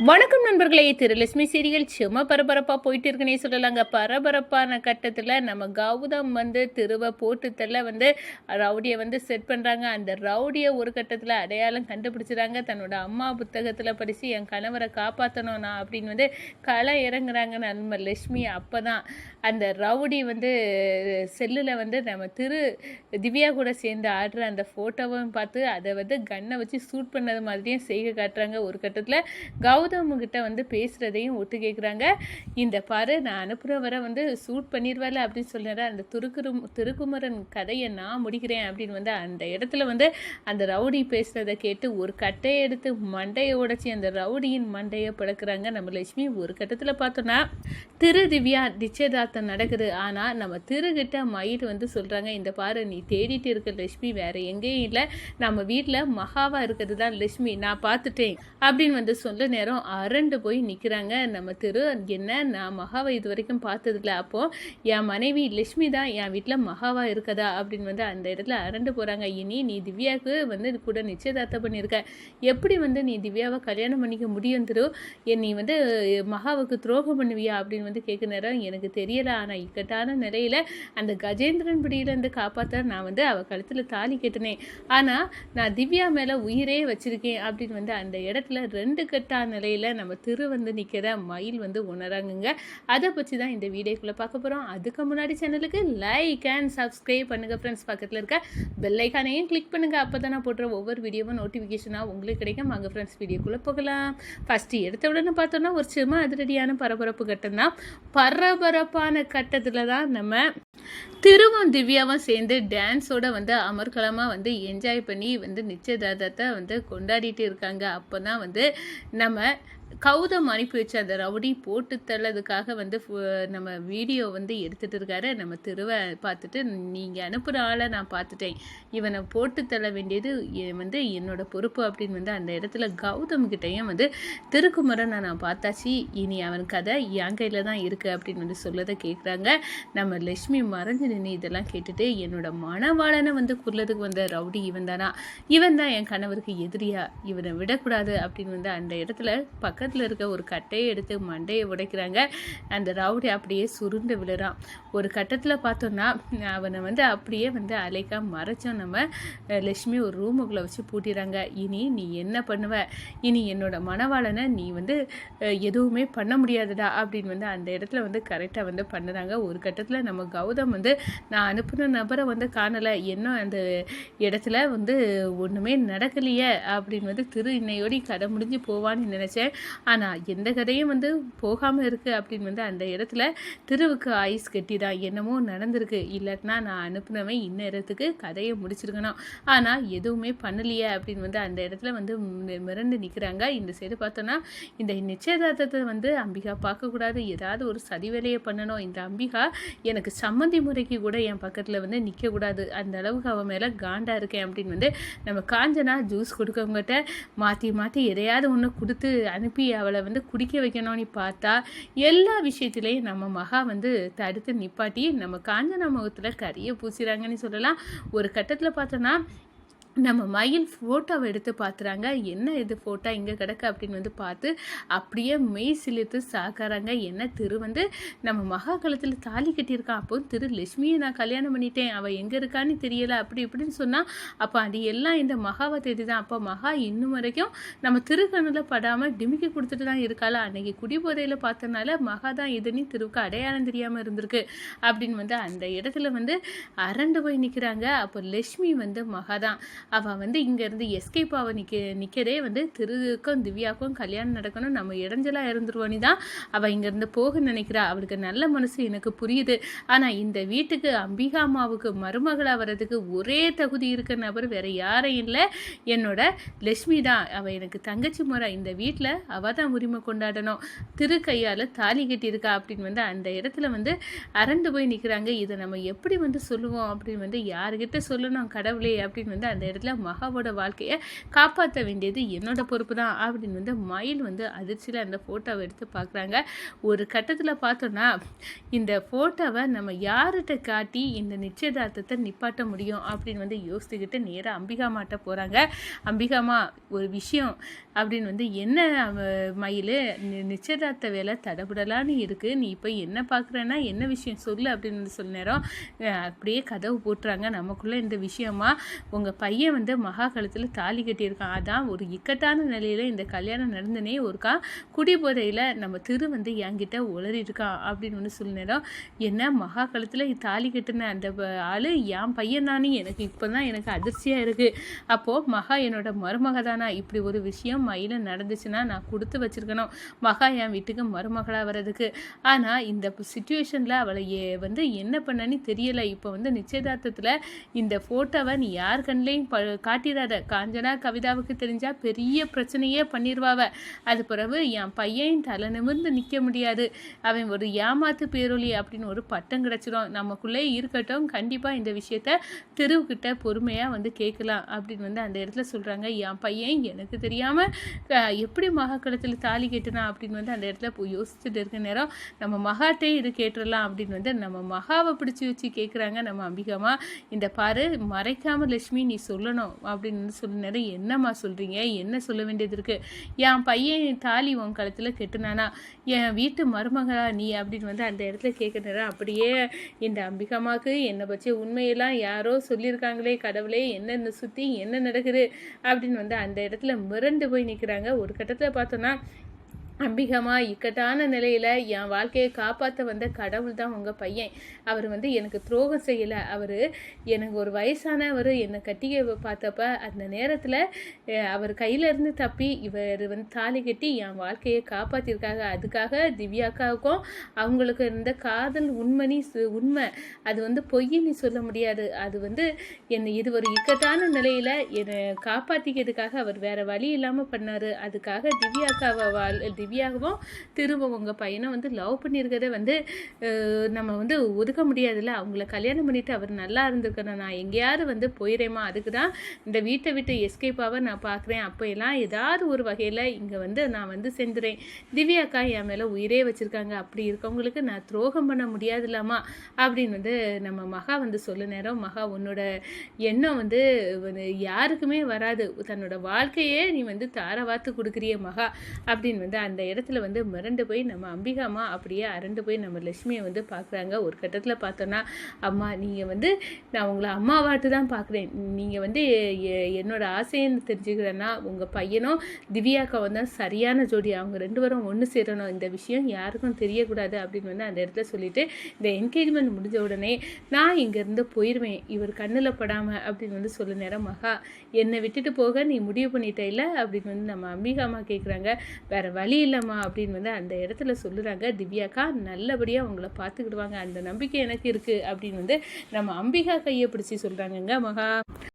வணக்கம் நண்பர்களே, திருலட்சுமி சீரியல் சும்மா பரபரப்பாக போயிட்டு இருக்குன்னே சொல்லலாங்க. பரபரப்பான கட்டத்தில் நம்ம கௌதம் திருவை போட்டு தள்ள ரவுடியை செட் பண்ணுறாங்க. அந்த ரவுடியை ஒரு கட்டத்தில் அடையாளம் கண்டுபிடிச்சிடாங்க. தன்னோட அம்மா புத்தகத்தில் படித்து என் கணவரை காப்பாற்றணும் நான் அப்படின்னு களை இறங்குறாங்க நம்ம லட்சுமி. அப்போ தான் அந்த ரவுடி செல்லில் நம்ம திவ்யா கூட சேர்ந்து ஆடுற அந்த ஃபோட்டோவும் பார்த்து அதை கன்னை வச்சு ஷூட் பண்ணது மாதிரியும் செய்க காட்டுறாங்க. ஒரு கட்டத்தில் கௌதம்கிட்ட பேசுகிறதையும் ஒட்டு கேட்குறாங்க. இந்த பாரு, நான் அனுப்புகிற வர ஷூட் பண்ணிடுவாள் அப்படின்னு சொல்லிடுறேன். அந்த திருக்குமரன் கதையை நான் முடிக்கிறேன் அப்படின்னு அந்த இடத்துல அந்த ரவுடி பேசுகிறத கேட்டு ஒரு கட்டையை எடுத்து மண்டையை உடைச்சி அந்த ரவுடியின் மண்டையை பழக்கிறாங்க நம்ம லட்சுமி. ஒரு கட்டத்தில் பார்த்தோன்னா திவ்யா நிச்சயதார்த்தம் நடக்குது. ஆனால் நம்ம திருகிட்ட மயிட்டு சொல்கிறாங்க, இந்த பாரு, நீ தேடிட்டு இருக்க லட்சுமி வேற எங்கேயும் இல்லை, நம்ம வீட்டில் மகாவாக இருக்கிறது தான் லட்சுமி, நான் பார்த்துட்டேன் அப்படின்னு சொல்ல நேரம் அரண்டு போய் நிற்கிறாங்க நம்ம என்ன, நான் மகாவை இது வரைக்கும் பார்த்ததில்ல, அப்போது என் மனைவி லட்சுமி தான் என் வீட்டில் மகாவா இருக்கதா அப்படின்னு அந்த இடத்துல அரண்டு போகிறாங்க. இனி நீ திவ்யாவுக்கு கூட நிச்சயதார்த்தம் பண்ணியிருக்க, எப்படி நீ திவ்யாவை கல்யாணம் பண்ணிக்க முடியும் நீ மகாவுக்கு துரோகம் பண்ணுவியா அப்படின்னு கேட்க நேரம் எனக்கு தெரியல. ஆனால் இக்கட்டான நிலையில் அந்த கஜேந்திரன் பிடியிலேருந்து காப்பாற்ற நான் அவள் கழுத்தில் தாலி கட்டினேன். ஆனால் நான் திவ்யா மேலே உயிரே வச்சிருக்கேன் அப்படின்னு அந்த இடத்துல ரெண்டு கட்டான நிலையில் நம்ம நிற்கிற மயில் உணராங்குங்க. அதை பற்றி தான் இந்த வீடியோக்குள்ளே பார்க்க போகிறோம். அதுக்கு முன்னாடி சேனலுக்கு லைக் அண்ட் சப்ஸ்கிரைப் பண்ணுங்கள் ஃப்ரெண்ட்ஸ். பக்கத்தில் இருக்க பெல் ஐக்கானையும் கிளிக் பண்ணுங்கள். அப்போ தான் நான் போடுற ஒவ்வொரு வீடியோவும் நோட்டிஃபிகேஷனாக உங்களுக்கு கிடைக்கும். அங்கே ஃப்ரெண்ட்ஸ் வீடியோக்குள்ளே போகலாம். ஃபஸ்ட்டு எடுத்த உடனே பார்த்தோன்னா ஒரு சும்மா அதிரடியான பரபரப்பு கட்டம் தான். பரபரப்பான கட்டத்தில் தான் நம்ம திருவும் திவ்யாவும் சேர்ந்து டான்ஸோட அமர்கலமாக என்ஜாய் பண்ணி நிச்சயதார்த்தத்தை கொண்டாடிட்டு இருக்காங்க. அப்போ தான் நம்ம கௌதம் அனுப்பி வச்சு அந்த ரவுடி போட்டு தள்ளதுக்காக நம்ம வீடியோ எடுத்துகிட்டு இருக்காரு. நம்ம திருவை பார்த்துட்டு, நீங்கள் அனுப்புகிற ஆளை நான் பார்த்துட்டேன், இவனை போட்டு தள்ள வேண்டியது என்னோட பொறுப்பு அப்படின்னு அந்த இடத்துல கௌதம் கிட்டையும் திருக்குமரன் நான் பார்த்தாச்சு, இனி அவன் கதை என் கையில் தான் இருக்குது அப்படின்னு சொல்லதை கேட்குறாங்க. நம்ம லட்சுமி மறைஞ்சு நின்று இதெல்லாம் கேட்டுட்டு, என்னோட மனவாளனை கொல்லதுக்கு வந்த ரவுடி இவன் தானா, இவன் தான் என் கணவருக்கு எதிரியா, இவனை விடக்கூடாது அப்படின்னு அந்த இடத்துல பக்கத்தில் இருக்க ஒரு கட்டையை எடுத்து மண்டையை உடைக்கிறாங்க. அந்த ரவுடி அப்படியே சுருண்டு விழுறான். ஒரு கட்டத்தில் பார்த்தோன்னா அவனை அப்படியே அலைக்கா மறைச்சோம் நம்ம லட்சுமி ஒரு ரூமுக்குள்ளே வச்சு பூட்டிடுறாங்க. இனி நீ என்ன பண்ணுவ, இனி என்னோட மனவாளனை நீ எதுவுமே பண்ண முடியாதுடா அப்படின்னு அந்த இடத்துல கரெக்டாக பண்ணுறாங்க. ஒரு கட்டத்தில் நம்ம கௌதம் நான் அனுப்புன நபரை காணலை, என்ன அந்த இடத்துல ஒன்றுமே நடக்கலையே அப்படின்னு இன்னையோடி கதை முடிஞ்சு போவான்னு நினச்சேன். ஆனால் எந்த கதையும் போகாமல் இருக்குது அப்படின்னு அந்த இடத்துல திருவுக்கு ஐஸ் கட்டி தான் என்னமோ நடந்திருக்கு, இல்லாட்டினா நான் அனுப்புனவன் இந்நேரத்துக்கு கதையை முடிச்சிருக்கணும், ஆனால் எதுவுமே பண்ணலையே அப்படின்னு அந்த இடத்துல மிரண்டு நிற்கிறாங்க. இந்த சைடு பார்த்தோன்னா இந்த நிச்சயதார்த்தத்தை அம்பிகா பார்க்கக்கூடாது, ஏதாவது ஒரு சதி வேலையை பண்ணணும், இந்த அம்பிகா எனக்கு சம்மந்தி முறைக்கு கூட என் பக்கத்தில் நிற்கக்கூடாது, அந்த அளவுக்கு அவன் மேலே காண்டா இருக்கேன் அப்படின்னு நம்ம காஞ்சனா ஜூஸ் கொடுக்கவங்ககிட்ட மாற்றி மாற்றி எதையாவது ஒன்று கொடுத்து அனுப்பி அவளை குடிக்க வைக்கணும்னு பார்த்தா எல்லா விஷயத்துலேயும் நம்ம மகா தடுத்து நிப்பாட்டி நம்ம காஞ்சனா முகத்தில் கரிய பூசிறாங்கன்னு சொல்லலாம். ஒரு கட்டத்தில் பார்த்தோன்னா நம்ம மயில் ஃபோட்டோவை எடுத்து பார்த்துறாங்க. என்ன இது ஃபோட்டோ இங்கே கிடக்கு அப்படின்னு பார்த்து அப்படியே மெய் சிலிர்த்து சாக்காராங்க. என்ன திரு நம்ம மகா காலத்தில் தாலி கட்டியிருக்கான், அப்போ திரு லட்சுமியை நான் கல்யாணம் பண்ணிட்டேன், அவள் எங்கே இருக்கான்னு தெரியலை அப்படி இப்படின்னு சொன்னால், அப்போ அது எல்லாம் இந்த மகாவை தேதி தான். அப்போ மகா இன்னும் வரைக்கும் நம்ம திருக்கண்ணில் படாமல் டிமிக்கி கொடுத்துட்டு தான் இருக்காள். அன்னைக்கு குடிபோதையில் பார்த்தனால மகா தான் இதுன்னு திருவுக்கு அடையாளம் தெரியாமல் இருந்திருக்கு அப்படின்னு அந்த இடத்துல அரண்டு போய் நிற்கிறாங்க. அப்போ லட்சுமி மகா தான், அவள் இங்கேருந்து எஸ்கேப் ஆக நிற்கிறதே திருக்கும் திவ்யாவுக்கும் கல்யாணம் நடக்கணும், நம்ம இடைஞ்சலாக இருந்துருவோன்னு தான் அவள் இங்கேருந்து போக நினைக்கிறா. அவளுக்கு நல்ல மனசு எனக்கு புரியுது. ஆனால் இந்த வீட்டுக்கு அம்பிகா அம்மாவுக்கு மருமகளாக வர்றதுக்கு ஒரே தகுதி இருக்க நபர் வேறு யாரும் இல்லை, என்னோட லட்சுமி தான். அவள் எனக்கு தங்கச்சி முறை, இந்த வீட்டில் அவள் தான் உரிமை கொண்டாடணும், திரு கையால் தாலி கட்டியிருக்கா அப்படின்னு அந்த இடத்துல அரண்டு போய் நிற்கிறாங்க. இதை நம்ம எப்படி சொல்லுவோம் அப்படின்னு யாருக்கிட்ட சொல்லணும் கடவுளே அப்படின்னு அந்த இடத்துல மகாவோட வாழ்க்கையை காப்பாற்ற வேண்டியது என்னோட பொறுப்பு தான் அப்படின்னு வந்து மயில் வந்து அதிர்ச்சியில் அந்த ஃபோட்டோவை எடுத்து பார்க்குறாங்க. ஒரு கட்டத்தில் பார்த்தோன்னா இந்த ஃபோட்டோவை நம்ம யார்கிட்ட காட்டி இந்த நிச்சயதார்த்தத்தை நிப்பாட்ட முடியும் அப்படின்னு வந்து யோசிச்சுக்கிட்டு நேராக அம்பிகாமாட்ட போகிறாங்க. அம்பிகாமா ஒரு விஷயம் அப்படின்னு வந்து என்ன மயில் நிச்சயதார்த்த வேலை தடபுடலான்னு இருக்குது, நீ இப்போ என்ன பார்க்குறேன்னா என்ன விஷயம் சொல்லு அப்படின்னு வந்து சொல்ல நேரம் அப்படியே கதவு போட்டுறாங்க. நமக்குள்ளே இந்த விஷயமா உங்கள் பையன் வந்து மகா கழுத்தில் தாலி கட்டியிருக்கான், அதான் ஒரு இக்கட்டான நிலையில் இந்த கல்யாணம் நடந்துனே ஒருக்கா குடிபோதையில் நம்ம வந்து என்கிட்ட உளறிருக்கான் அப்படின்னு வந்து சொல்ல நேரம் என்ன மகா கழுத்தில் தாலி கட்டின அந்த ஆள் என் பையன் தானே, எனக்கு இப்போ தான் எனக்கு அதிர்ச்சியாக இருக்குது. அப்போது மகா என்னோட மருமக தானா, இப்படி ஒரு விஷயம் மயில நடந்துச்சுன்னா நான் கொடுத்து வச்சிருக்கணும் மகா என் வீட்டுக்கு மருமகளாக வர்றதுக்கு. ஆனால் இந்த சுச்சுவேஷனில் அவளை வந்து என்ன பண்ணன்னு தெரியலை. இப்போ வந்து நிச்சயதார்த்தத்தில் இந்த ஃபோட்டோவை நீ யார் கண்ணிலையும் காட்டிடாத, காஞ்சனா கவிதாவுக்கு தெரிஞ்சால் பெரிய பிரச்சனையே பண்ணிடுவாவ. அது பிறகு என் பையன் தலை நிமிர்ந்து நிற்க முடியாது, அவன் ஒரு ஏமாத்து பேரொழி அப்படின்னு ஒரு பட்டம் கிடச்சிடும். நமக்குள்ளே இருக்கட்டும், கண்டிப்பாக இந்த விஷயத்த தெருவுக்கிட்ட பொறுமையாக வந்து கேட்கலாம் அப்படின்னு வந்து அந்த இடத்துல சொல்கிறாங்க. என் பையன் எனக்கு தெரியாமல் எப்படி மகாக்களத்தில் தாலி கேட்டுனா அப்படின்னு வந்து அந்த இடத்துல போய் யோசிச்சுட்டு இருக்க நேரம் நம்ம மகாட்டே இது கேட்டுடலாம் அப்படின்னு வந்து நம்ம மகாவை பிடிச்சி வச்சு கேட்குறாங்க நம்ம அம்பிகாமா. இந்த பாரு, மறைக்காம லட்சுமி நீ சொல்லணும் அப்படின்னு வந்து சொல்ல நேரம் என்னம்மா சொல்கிறீங்க, என்ன சொல்ல வேண்டியது இருக்குது, என் பையன் தாலி உன் கழுத்தில் கெட்டுனானா, என் வீட்டு மருமகளா நீ அப்படின்னு வந்து அந்த இடத்துல கேட்க நேரம் அப்படியே இந்த அம்பிகாமாவுக்கு என்னை பற்றி உண்மையெல்லாம் யாரோ சொல்லியிருக்காங்களே கடவுளே, என்னென்ன சுற்றி என்ன நடக்குது அப்படின்னு வந்து அந்த இடத்துல மிரண்டு போய் நிற்கிறாங்க. ஒரு கட்டத்தில் பார்த்தோன்னா அம்பிகமா இக்கட்டான நிலையில் என் வாழ்க்கையை காப்பாற்ற வந்த கடவுள் தான் உங்கள் பையன். அவர் வந்து எனக்கு துரோகம் செய்யலை, அவர் எனக்கு ஒரு வயசானவர் என்னை கட்டிக்க பார்த்தப்ப அந்த நேரத்தில் அவர் கையிலேருந்து தப்பி இவர் வந்து தாலி கட்டி என் வாழ்க்கையை காப்பாற்றிருக்காங்க. அதுக்காக திவ்யாக்காவுக்கும் அவங்களுக்கு இருந்த காதல் உண்மை, அது வந்து பொய்ன்னு சொல்ல முடியாது. அது வந்து இது ஒரு இக்கட்டான நிலையில் என்னை காப்பாற்றிக்கிறதுக்காக அவர் வேறு வழி இல்லாமல் பண்ணார். அதுக்காக திவ்யாகவும் திரும்ப உங்கள் பையனை வந்து லவ் பண்ணியிருக்கிறத வந்து நம்ம வந்து ஒதுக்க முடியாதுல்ல. அவங்கள கல்யாணம் பண்ணிவிட்டு அவர் நல்லா இருந்திருக்கணும், நான் எங்கேயாவது வந்து போயிடுறேம்மா, அதுக்கு தான் இந்த வீட்டை விட்டு எஸ்கேப்பாக நான் பார்க்குறேன். அப்போ எல்லாம் ஏதாவது ஒரு வகையில் இங்கே வந்து நான் வந்து செஞ்சுறேன். திவ்யாக்கா என் மேலே உயிரே வச்சுருக்காங்க, அப்படி இருக்கவங்களுக்கு நான் துரோகம் பண்ண முடியாதுல்லாமா அப்படின்னு வந்து நம்ம மகா வந்து சொல்ல நேரம் மகா உன்னோட எண்ணம் வந்து யாருக்குமே வராது, தன்னோட வாழ்க்கையே நீ வந்து தாரவாத்து கொடுக்குறிய மகா அப்படின்னு வந்து அந்த இடத்துல வந்து மிரண்டு போய் நம்ம அம்பிகாமா அப்படியே அரண்டு போய் நம்ம லட்சுமியை வந்து பார்க்குறாங்க. ஒரு கட்டத்தில் பார்த்தோன்னா அம்மா நீங்கள் வந்து நான் உங்களை அம்மாவாட்டு தான் பார்க்குறேன், நீங்கள் வந்து என்னோட ஆசைன்னு தெரிஞ்சுக்கிறேன்னா உங்கள் பையனும் திவ்யாக்காவும் தான் சரியான ஜோடி, அவங்க 2 பேரும் ஒன்று சேரணும், இந்த விஷயம் யாருக்கும் தெரியக்கூடாது அப்படின்னு வந்து அந்த இடத்துல சொல்லிவிட்டு இந்த என்கேஜ்மெண்ட் முடிஞ்ச உடனே நான் இங்கேருந்து போயிடுவேன் இவர் கண்ணில் படாமல் அப்படின்னு வந்து சொல்ல நேரம் மகா என்னை விட்டுட்டு போக நீ முடிவு பண்ணிட்ட இல்லை அப்படின்னு வந்து நம்ம அம்பிகாமா கேட்குறாங்க. வேறு வழி இல்லைம்மா அப்படின்னு வந்து அந்த இடத்துல சொல்லுறாங்க. திவ்யாக்கா நல்லபடியாக அவங்கள பார்த்துக்கிடுவாங்க, அந்த நம்பிக்கை எனக்கு இருக்குது அப்படின்னு வந்து நம்ம அம்பிகா கையை பிடிச்சி சொல்கிறாங்கங்க மகா.